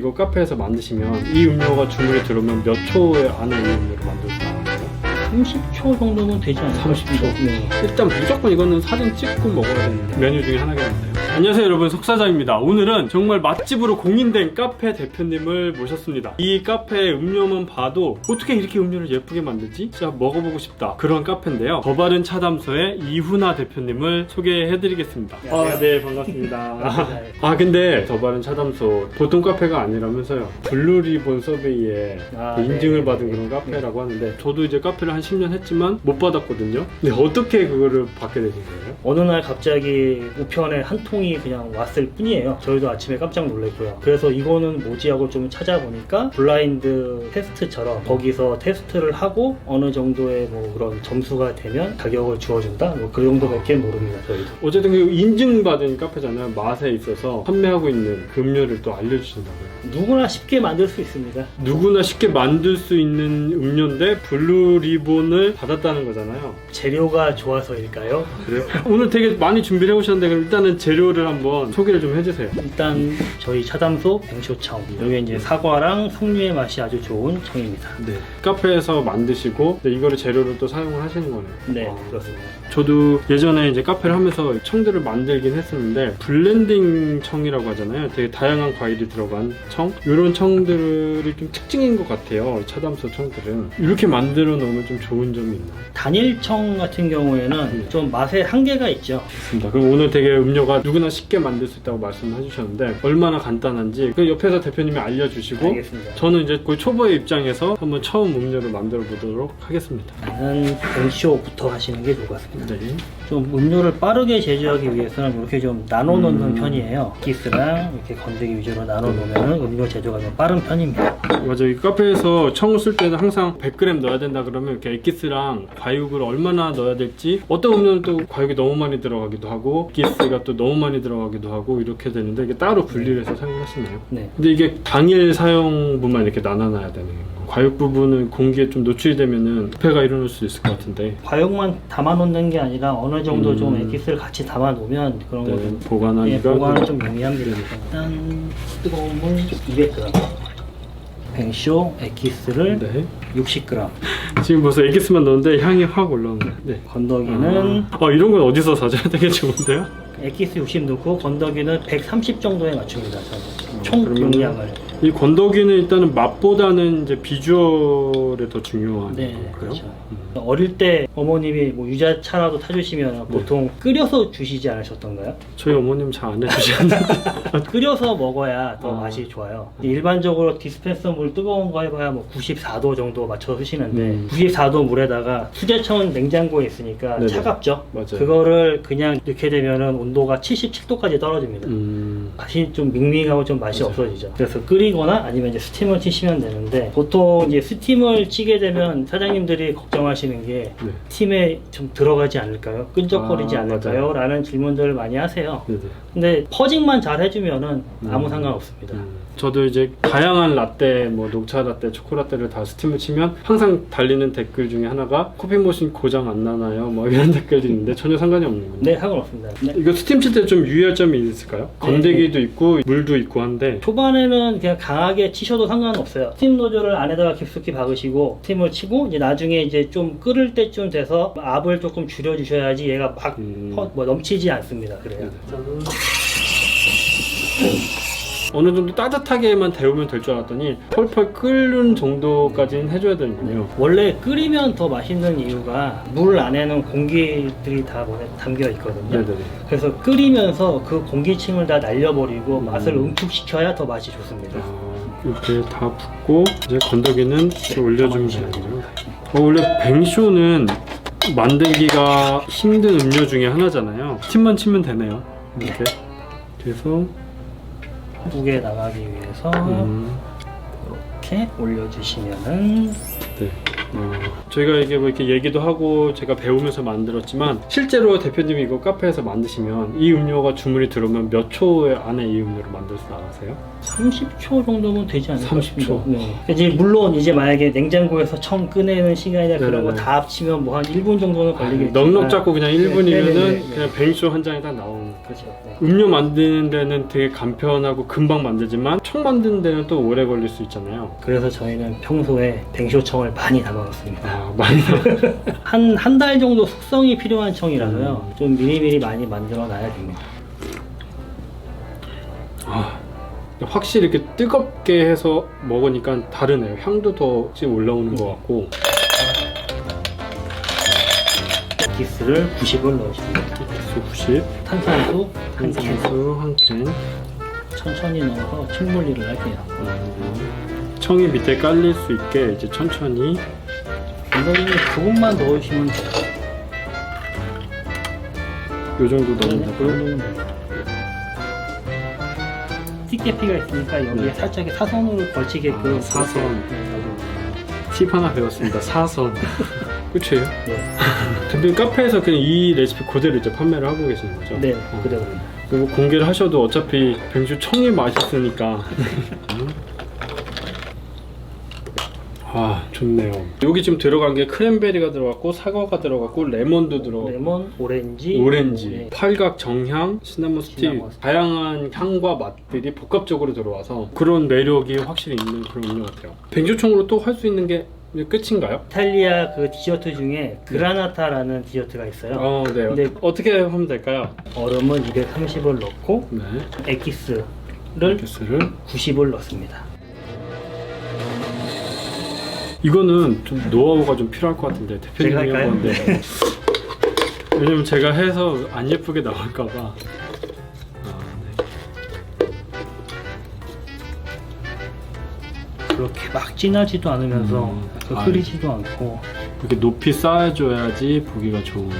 이거 카페에서 만드시면 이 음료가 주문이 들어오면 몇 초에 안에 이 음료를 만들 수 있나요? 30초 정도면 되지 않을까요? 30초? 네. 일단 무조건 이거는 사진 찍고 먹어야 되는 메뉴 중에 하나겠는데요. 안녕하세요 여러분, 속사장입니다. 오늘은 정말 맛집으로 공인된 카페 대표님을 모셨습니다. 이 카페의 음료만 봐도 어떻게 이렇게 음료를 예쁘게 만들지? 진짜 먹어보고 싶다, 그런 카페인데요. 더 바른 차담소의 이훈아 대표님을 소개해드리겠습니다. 네, 반갑습니다. 근데 더 바른 차담소 보통 카페가 아니라면서요. 블루리본 서베이에 인증을 받은 그런 카페라고 하는데, 저도 이제 카페를 한 10년 했지만 못 받았거든요. 근데 어떻게 그거를 받게 되신 거예요? 어느 날 갑자기 우편에 한 통이 그냥 왔을 뿐이에요. 저희도 아침에 깜짝 놀랐고요. 그래서 이거는 뭐지 하고 좀 찾아보니까 블라인드 테스트처럼 거기서 테스트를 하고 어느 정도의 뭐 그런 점수가 되면 가격을 주어준다? 뭐 그 정도밖에 모릅니다, 저희도. 어쨌든 그 인증받은 카페잖아요. 맛에 있어서 판매하고 있는 그 음료를 또 알려주신다고요. 누구나 쉽게 만들 수 있습니다. 누구나 쉽게 만들 수 있는 음료인데 블루리본을 받았다는 거잖아요. 재료가 좋아서일까요? 그래요? 오늘 되게 많이 준비를 해오셨는데, 그럼 일단은 재료를 한번 소개를 좀 해주세요. 일단 저희 차담소 뱅쇼청, 여기 이제 사과랑 석류의 맛이 아주 좋은 청입니다. 네. 카페에서 만드시고 이거를 재료로 또 사용을 하시는 거네요. 네, 그렇습니다. 저도 예전에 이제 카페를 하면서 청들을 만들긴 했었는데, 블렌딩 청이라고 하잖아요. 되게 다양한 과일이 들어간 청, 이런 청들이 좀 특징인 것 같아요. 차담소 청들은 이렇게 만들어 놓으면 좀 좋은 점이 있나요? 단일청 같은 경우에는 좀 맛에 한계가 있죠. 좋습니다. 그럼 오늘 되게 음료가 누구나 쉽게 만들 수 있다고 말씀해 주셨는데, 얼마나 간단한지 그 옆에서 대표님이 알려주시고, 알겠습니다. 저는 이제 거의 초보의 입장에서 한번 처음 음료를 만들어 보도록 하겠습니다. 저는 뱅쇼부터 하시는 게 좋을 것 같습니다. 네. 좀 음료를 빠르게 제조하기 위해서는 이렇게 좀 나눠 놓는 편이에요. 기스랑 이렇게 건더기 위주로 나눠 놓으면 음료 제조가 좀 빠른 편입니다. 맞아요. 이 카페에서 청을 쓸 때는 항상 100g 넣어야 된다 그러면 이렇게 액기스랑 과육을 얼마나 넣어야 될지, 어떤 음료는 또 과육이 너무 많이 들어가기도 하고 기스가 또 너무 많이 들어가기도 하고 이렇게 되는데, 이게 따로 분리를 해서 사용하시네요. 네. 근데 이게 당일 사용분만 이렇게 나눠놔야 되는 거예요. 과육 부분은 공기에 좀 노출이 되면은 부패가 일어날 수 있을 것 같은데. 과육만 담아 놓는 게 아니라 어느 정도 좀 액기스를 같이 담아 놓으면 그런 거 좀 보관하기가 보관은 좀 용이합니다. 일단 뜨거운 물 200g, 뱅쇼 액기스를 60g, 지금 벌써 액기스만 넣었는데 향이 확 올라오는 거예요. 네. 건더기는 이런 건 어디서 사줘야 되게 좋은데요? 액기스 60 넣고 건더기는 130 정도에 맞춥니다. 저는 총 그러면은 용량을. 이 건더기는 일단은 맛보다는 이제 비주얼에 더 중요한 네, 건가요? 그렇죠. 어릴 때 어머님이 뭐 유자차라도 타주시면 보통 끓여서 주시지 않으셨던가요? 저희 어머님 잘 안 해주시는데. 끓여서 먹어야 더 맛이 좋아요. 일반적으로 디스펜서 물 뜨거운 거 해봐야 뭐 94도 정도 맞춰 쓰시는데 94도 물에다가 수제천 냉장고에 있으니까 네네. 차갑죠? 맞아요. 그거를 그냥 넣게 되면은 온도가 77도까지 떨어집니다. 맛이 좀 밍밍하고 좀 맛이 맞아요. 없어지죠. 그래서 끓이거나 아니면 이제 스팀을 치시면 되는데, 보통 이제 스팀을 치게 되면 사장님들이 걱정하시는 게 스팀에 좀 들어가지 않을까요? 끈적거리지 않을까요? 맞아요. 라는 질문들을 많이 하세요. 네네. 근데 퍼징만 잘 해주면은 아무 상관없습니다. 저도 이제 다양한 라떼, 뭐 녹차 라떼, 초코라떼를 다 스팀을 치면 항상 달리는 댓글 중에 하나가 커피 머신 고장 안 나나요? 뭐 이런 댓글들이 있는데 전혀 상관이 없는 거예요. 네, 상관없습니다. 네. 이거 스팀 칠 때 좀 유의할 점이 있을까요? 건더기도 있고 물도 있고 한데. 초반에는 그냥 강하게 치셔도 상관없어요. 스팀 노즐을 안에다가 깊숙이 박으시고 스팀을 치고, 이제 나중에 이제 좀 끓을 때쯤 돼서 압을 조금 줄여주셔야지 얘가 막 넘치지 않습니다. 그래요. 어느 정도 따뜻하게만 데우면 될 줄 알았더니 펄펄 끓는 정도까지는 해줘야 되는군요. 원래 끓이면 더 맛있는 이유가 물 안에는 공기들이 다 담겨 있거든요. 네네네. 그래서 끓이면서 그 공기층을 다 날려버리고 맛을 응축시켜야 더 맛이 좋습니다. 이렇게 다 붓고 이제 건더기는 올려주면 되는군요. 원래 뱅쇼는 만들기가 힘든 음료 중에 하나잖아요. 스팀만 치면 되네요. 이렇게. 그래서 무게 나가기 위해서 이렇게 올려주시면은 네. 저희가 이게 뭐 이렇게 얘기도 하고 제가 배우면서 만들었지만 실제로 대표님이 이거 카페에서 만드시면 이 음료가 주문이 들어오면 몇 초 안에 이 음료를 만들어서 나가세요? 30초 정도면 되지 않을까 30초. 싶습니다. 네. 이제 물론 이제 만약에 냉장고에서 청 꺼내는 시간이나 그런 네네네. 거 다 합치면 뭐 한 1분 정도는 걸리겠지만 넉넉 잡고 그냥 1분이면은 네네네. 그냥 뱅쇼 한 장이 다 나오는. 그렇죠. 네. 음료 만드는 데는 되게 간편하고 금방 만들지만 청 만드는 데는 또 오래 걸릴 수 있잖아요. 그래서 저희는 평소에 뱅쇼청을 많이 담아놓습니다. 많이 한 달 정도 숙성이 필요한 청이라서요. 좀 미리미리 많이 만들어 놔야 됩니다. 확실히 이렇게 뜨겁게 해서 먹으니까 다르네요. 향도 더 올라오는 것 같고. 기스를 90을 넣으십니다. 기스 90, 탄산수 한 캔. 탄산수 한 캔. 천천히 넣어서 충분히를 할게요. 청이 밑에 깔릴 수 있게 이제 천천히. 이거는 조금만 넣으시면 돼요. 요 정도 넣으면 되고요. 틱계피가 있으니까 여기에 살짝 사선으로 걸치게끔 사선. 팁 하나 배웠습니다. 사선. 끝이에요? 네. 대표님 카페에서 그냥 이 레시피 그대로 이제 판매를 하고 계시는 거죠? 네, 그대로입니다. 그리고 공개를 하셔도 어차피 뱅쇼 청이 맛있으니까. 좋네요. 여기 지금 들어간 게 크랜베리가 들어갔고 사과가 들어갔고 레몬도 들어갔고 레몬, 오렌지, 네. 팔각, 정향, 시나몬 스틱, 시나몬 스틱. 다양한 향과 맛들이 복합적으로 들어와서 그런 매력이 확실히 있는 그런 음료 같아요. 뱅쇼청으로 또 할 수 있는 게 이제 끝인가요? 이탈리아 그 디저트 중에 그라나타라는 디저트가 있어요. 네. 근데 어떻게 하면 될까요? 얼음은 230을 넣고 네. 에기스를 기스를 90을 넣습니다. 이거는 좀 노하우가 좀 필요할 것 같은데 대표님이 제가 할까요? 한 건데. 왜냐면 제가 해서 안 예쁘게 나올까봐. 네. 그렇게 막 진하지도 않으면서 흐리지도 않고 이렇게 높이 쌓아줘야지 보기가 좋은.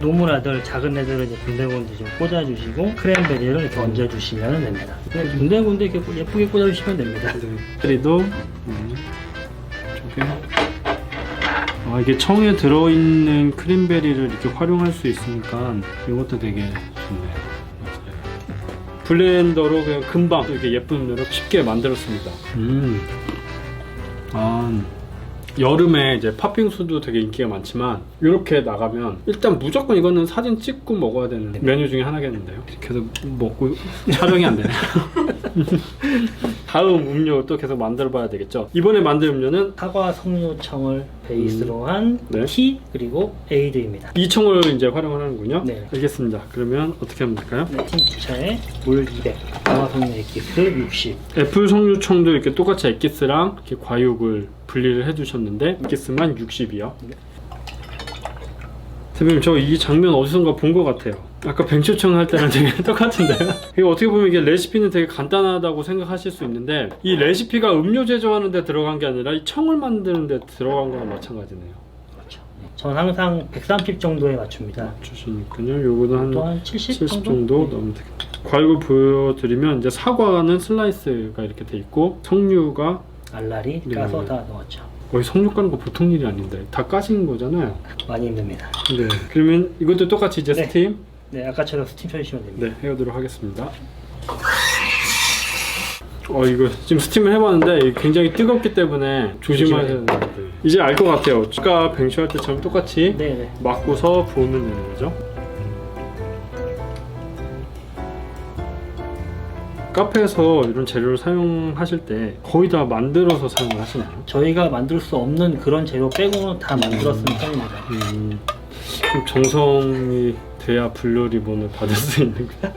노물 아들 작은 애들은 이제 군데군데 좀 꽂아주시고 크랜베리를 이렇게 얹어주시면 됩니다. 그냥 군데군데 이렇게 예쁘게 꽂아주시면 됩니다. 크랜베리도 이게 청에 들어있는 크랜베리를 이렇게 활용할 수 있으니까 이것도 되게 좋네요. 맞아요. 블렌더로 그냥 금방 이렇게 예쁜 음료를 쉽게 만들었습니다. 여름에 이제 팥빙수도 되게 인기가 많지만 이렇게 나가면 일단 무조건 이거는 사진 찍고 먹어야 되는 메뉴 중에 하나겠는데요. 계속 먹고 촬영이 안 되네요. 다음 음료 또 계속 만들어 봐야 되겠죠. 이번에 만들 음료는 사과 석류청을 베이스로 한 네. 티 그리고 에이드입니다. 이 청을 이제 활용을 하는군요. 네. 알겠습니다. 그러면 어떻게 하면 될까요? 네, 티 2차에 물 200, 사과 석류 에기스 60. 애플 석류청도 이렇게 똑같이 액기스랑 이렇게 과육을 분리를 해주셨는데 액기스만 60이요. 네. 대표님 저 이 장면 어디선가 본 것 같아요. 아까 뱅쇼청 할 때랑 되게 똑같은데요? 이거 어떻게 보면 이게 레시피는 되게 간단하다고 생각하실 수 있는데 이 레시피가 음료 제조하는 데 들어간 게 아니라 이 청을 만드는 데 들어간 거랑 마찬가지네요. 그렇죠. 전 항상 130 정도에 맞춥니다. 주시니까요. 요거는 또 한 한 70 70 정도? 정도 넣으면 되겠다. 과육을 보여드리면 이제 사과는 슬라이스가 이렇게 돼 있고 석류가 알알이 네. 까서 다 넣었죠. 거의 석류 까는 거 보통 일이 아닌데 다 까신 거잖아요. 많이 힘듭니다. 네. 그러면 이것도 똑같이 이제 네. 스팀 네, 아까처럼 스팀 쳐주시면 됩니다. 해보도록 하겠습니다. 이거 지금 스팀을 해봤는데 이게 굉장히 뜨겁기 때문에 조심하셔야 되는데 이제 알 것 같아요. 아까 뱅쇼 할 때처럼 똑같이 네. 막고서 부으면 되는 거죠. 카페에서 이런 재료를 사용하실 때 거의 다 만들어서 사용을 하시나요? 저희가 만들 수 없는 그런 재료 빼고는 다 만들었은 편입니다. 좀 정성이 돼야 블루 리본을 받을 수 있는 거예요.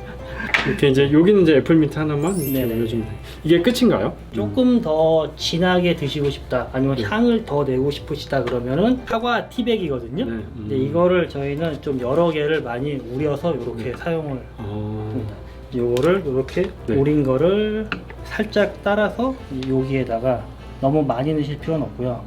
이렇게 이제 여기는 이제 애플민트 하나만 이렇게 네네. 올려주면 돼요. 이게 끝인가요? 조금 더 진하게 드시고 싶다 아니면 향을 더 내고 싶으시다 그러면은 사과 티백이거든요. 네. 근데 이거를 저희는 좀 여러 개를 많이 우려서 이렇게 사용을 합니다. 요거를 이렇게 네. 우린 거를 살짝 따라서 여기에다가 너무 많이 넣으실 필요는 없고요.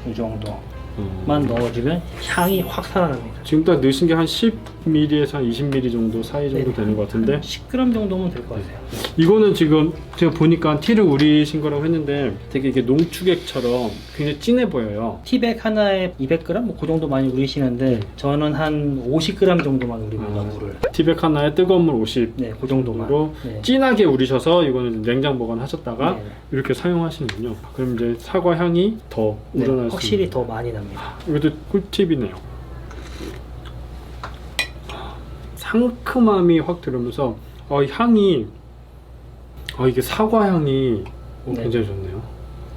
이 정도만 넣어주면 향이 확 살아납니다. 지금 딱 넣으신 게 한 10ml에서 한 20ml 정도 사이 정도 네. 되는 것 같은데 10g 정도면 될 것 같아요. 이거는 지금 제가 보니까 티를 우리신 거라고 했는데 되게 이게 농축액처럼 굉장히 진해 보여요. 티백 하나에 200g? 뭐 그 정도 많이 우리시는데 저는 한 50g 정도만 우립니다. 물을. 티백 하나에 뜨거운 물 50. 네, 그 정도만. 으로 네. 진하게 우리셔서 이거는 냉장 보관하셨다가 네. 이렇게 사용하시는군요. 그럼 이제 사과 향이 더 네, 우러날 수 확실히 있는. 더 많이 납니다. 이것도 꿀팁이네요. 상큼함이 확 들으면서 향이 이게 사과 향이 네. 굉장히 좋네요.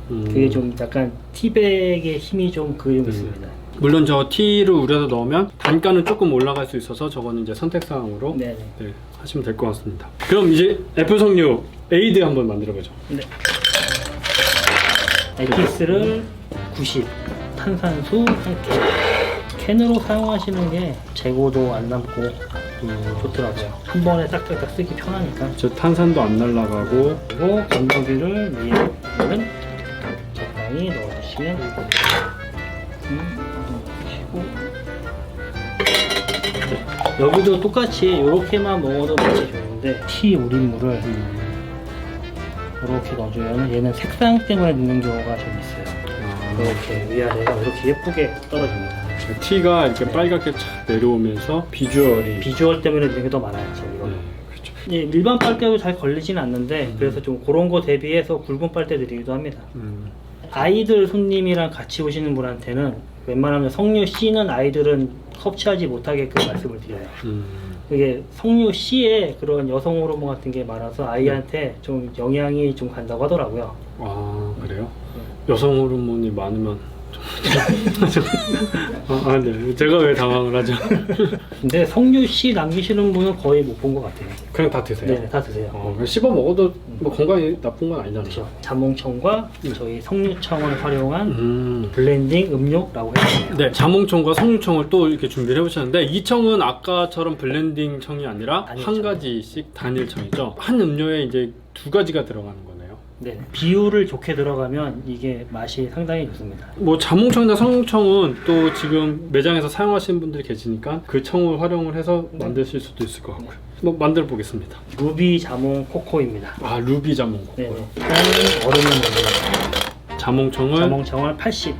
그게 좀 약간 티백의 힘이 좀 있습니다. 물론 저 티를 우려서 넣으면 단가는 조금 올라갈 수 있어서 저거는 이제 선택사항으로 네. 네, 하시면 될 것 같습니다. 그럼 이제 애플 석류 에이드 한번 만들어 보죠. 네. 에키스를 90, 탄산수 1캔. 캔으로 사용하시는 게 재고도 안 남고 좋더라고요. 한 번에 딱딱딱 쓰기 편하니까. 저 탄산도 안 날아가고 그리고 건더기를 위에는 적당히 넣어주시면 됩니다. 여기도 똑같이 이렇게만 먹어도 맛이 좋은데 티 우린물을 이렇게 넣어주면 얘는 색상 때문에 넣는 경우가 좀 있어요. 이렇게 위아래가 이렇게 예쁘게 떨어집니다. 티가 이렇게 빨갛게 착 내려오면서 비주얼 때문에 넣는 게 더 많아요. 이거는. 그렇죠. 예, 일반 빨대도 잘 걸리진 않는데 그래서 좀 그런 거 대비해서 굵은 빨대 드리기도 합니다. 아이들 손님이랑 같이 오시는 분한테는 웬만하면 석류 C는 아이들은 섭취하지 못하게끔 말씀을 드려요. 이게 석류 C에 그런 여성 호르몬 같은 게 많아서 아이한테 좀 영향이 좀 간다고 하더라고요. 아 그래요? 여성 호르몬이 많으면 네. 제가 왜 당황을 하죠? 근데 석류 C 남기시는 분은 거의 못 본 것 같아요. 그냥 다 드세요? 네, 다 드세요. 그냥 씹어 먹어도 뭐 건강에 나쁜 건 아니잖아요. 그렇죠. 자몽청과 저희 석류청을 활용한 블렌딩 음료라고 해요. 네, 자몽청과 석류청을 또 이렇게 준비를 해보셨는데 이 청은 아까처럼 블렌딩 청이 아니라 단일청. 한 가지씩 단일청이죠. 한 음료에 이제 두 가지가 들어가는 거네요. 네, 비율을 좋게 들어가면 이게 맛이 상당히 좋습니다. 뭐 자몽청이나 석류청은 또 지금 매장에서 사용하시는 분들이 계시니까 그 청을 활용을 해서 만드실 수도 있을 것 같고요. 뭐 만들어 보겠습니다. 루비 자몽 코코입니다. 아 루비 자몽 네, 코코요. 얼음을 넣는 자몽청을 80.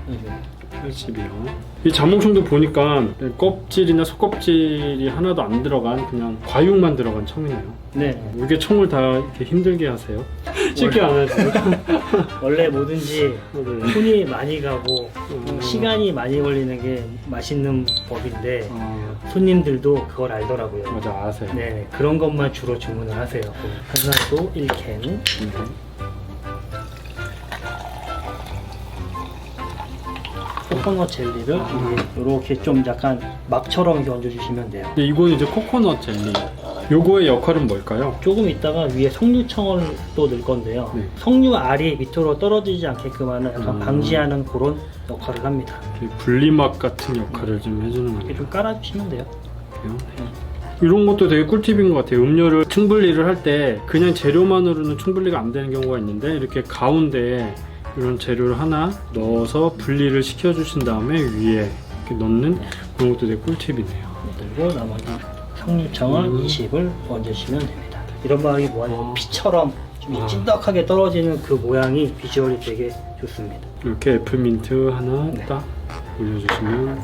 80이요. 이 자몽청도 보니까 껍질이나 속껍질이 하나도 안 들어간 그냥 과육만 들어간 청이네요. 네, 이게 청을 다 이렇게 힘들게 하세요? 쉽게 안 하시고. 원래 뭐든지 손이 많이 가고 시간이 많이 걸리는 게 맛있는 법인데 손님들도 그걸 알더라고요. 맞아 아세요. 네, 그런 것만 주로 주문을 하세요. 탄산수 1캔. 코코넛 젤리를 이렇게 좀 약간 막처럼 이렇게 얹어주시면 돼요. 근데 이건 이제 코코넛 젤리. 요거의 역할은 뭘까요? 조금 있다가 위에 석류청을 또 넣을 건데요. 네. 석류 알이 밑으로 떨어지지 않게끔 하는 약간 방지하는 그런 역할을 합니다. 이렇게 분리막 같은 역할을 좀 해주는 이렇게 거예요. 좀 깔아주시면 돼요. 이런 것도 되게 꿀팁인 것 같아요. 음료를 충분리를 할 때 그냥 재료만으로는 충분리가 안 되는 경우가 있는데 이렇게 가운데에 이런 재료를 하나 넣어서 분리를 시켜주신 다음에 위에 이렇게 넣는 그런 것도 되게 꿀팁이네요. 그리고 나머지 석류청을 20을 얹으시면 됩니다. 이런 방이 뭐하냐면 피처럼 좀 찐득하게 떨어지는 그 모양이 비주얼이 되게 좋습니다. 이렇게 애플민트 하나 네. 딱 올려주시면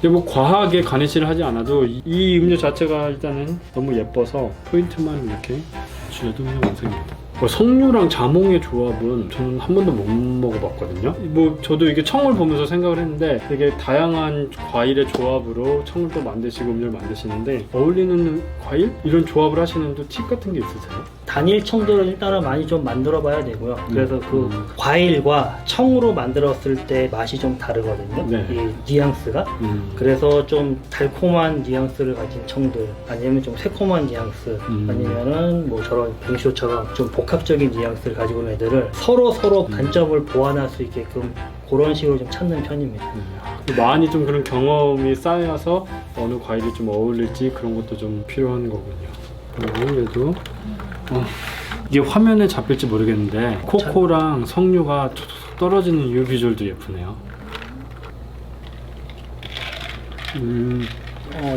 근데 뭐 과하게 가니쉬를 하지 않아도 이 음료 자체가 일단은 너무 예뻐서 포인트만 이렇게 주셔도 그냥 완성입니다. 석류랑 자몽의 조합은 저는 한 번도 못 먹어봤거든요. 뭐 저도 이게 청을 보면서 생각을 했는데 되게 다양한 과일의 조합으로 청을 또 만드시고 음료를 만드시는데 어울리는 과일? 이런 조합을 하시는 또 팁 같은 게 있으세요? 단일 청들은 일단은 많이 좀 만들어 봐야 되고요. 그래서 그 과일과 청으로 만들었을 때 맛이 좀 다르거든요. 네. 이 뉘앙스가. 그래서 좀 달콤한 뉘앙스를 가진 청들, 아니면 좀 새콤한 뉘앙스, 아니면은 뭐 저런 뱅쇼처럼 좀 복합적인 뉘앙스를 가지고 있는 애들을 서로 단점을 보완할 수 있게끔 그런 식으로 좀 찾는 편입니다. 많이 좀 그런 경험이 쌓여서 어느 과일이 좀 어울릴지 그런 것도 좀 필요한 거군요. 그래도 이게 화면에 잡힐지 모르겠는데 코코랑 석류가 툭툭 떨어지는 이 비주얼도 예쁘네요.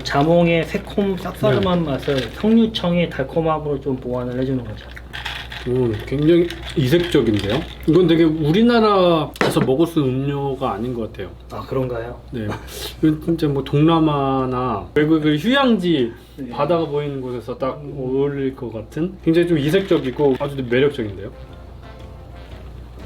자몽의 새콤 쌉싸름한 맛을 석류청의 달콤함으로 좀 보완을 해주는 거죠. 굉장히 이색적인데요? 이건 되게 우리나라에서 먹을 수 있는 음료가 아닌 것 같아요. 아 그런가요? 네. 이건 진짜 뭐 동남아나 외국 그 휴양지 네. 바다가 보이는 곳에서 딱 어울릴 것 같은 굉장히 좀 이색적이고 아주 매력적인데요?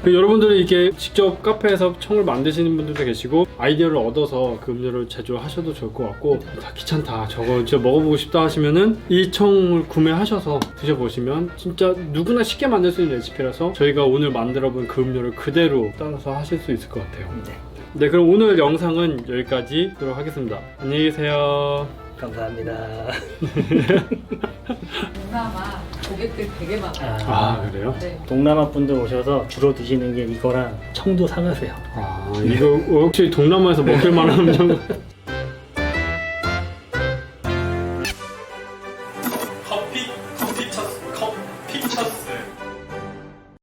여러분들이 이렇게 직접 카페에서 청을 만드시는 분들도 계시고 아이디어를 얻어서 그 음료를 제조하셔도 좋을 것 같고 다 귀찮다 저거 진짜 먹어보고 싶다 하시면은 이 청을 구매하셔서 드셔보시면 진짜 누구나 쉽게 만들 수 있는 레시피라서 저희가 오늘 만들어본 그 음료를 그대로 따라서 하실 수 있을 것 같아요. 네. 네, 그럼 오늘 영상은 여기까지 하도록 하겠습니다. 안녕히 계세요. 감사합니다. 동남아 고객들 되게 많아요. 아, 그래요? 네. 동남아 분들 오셔서 주로 드시는 게 이거랑 청도 상하세요. 아, 이거 혹시 동남아에서 먹을 만한 음료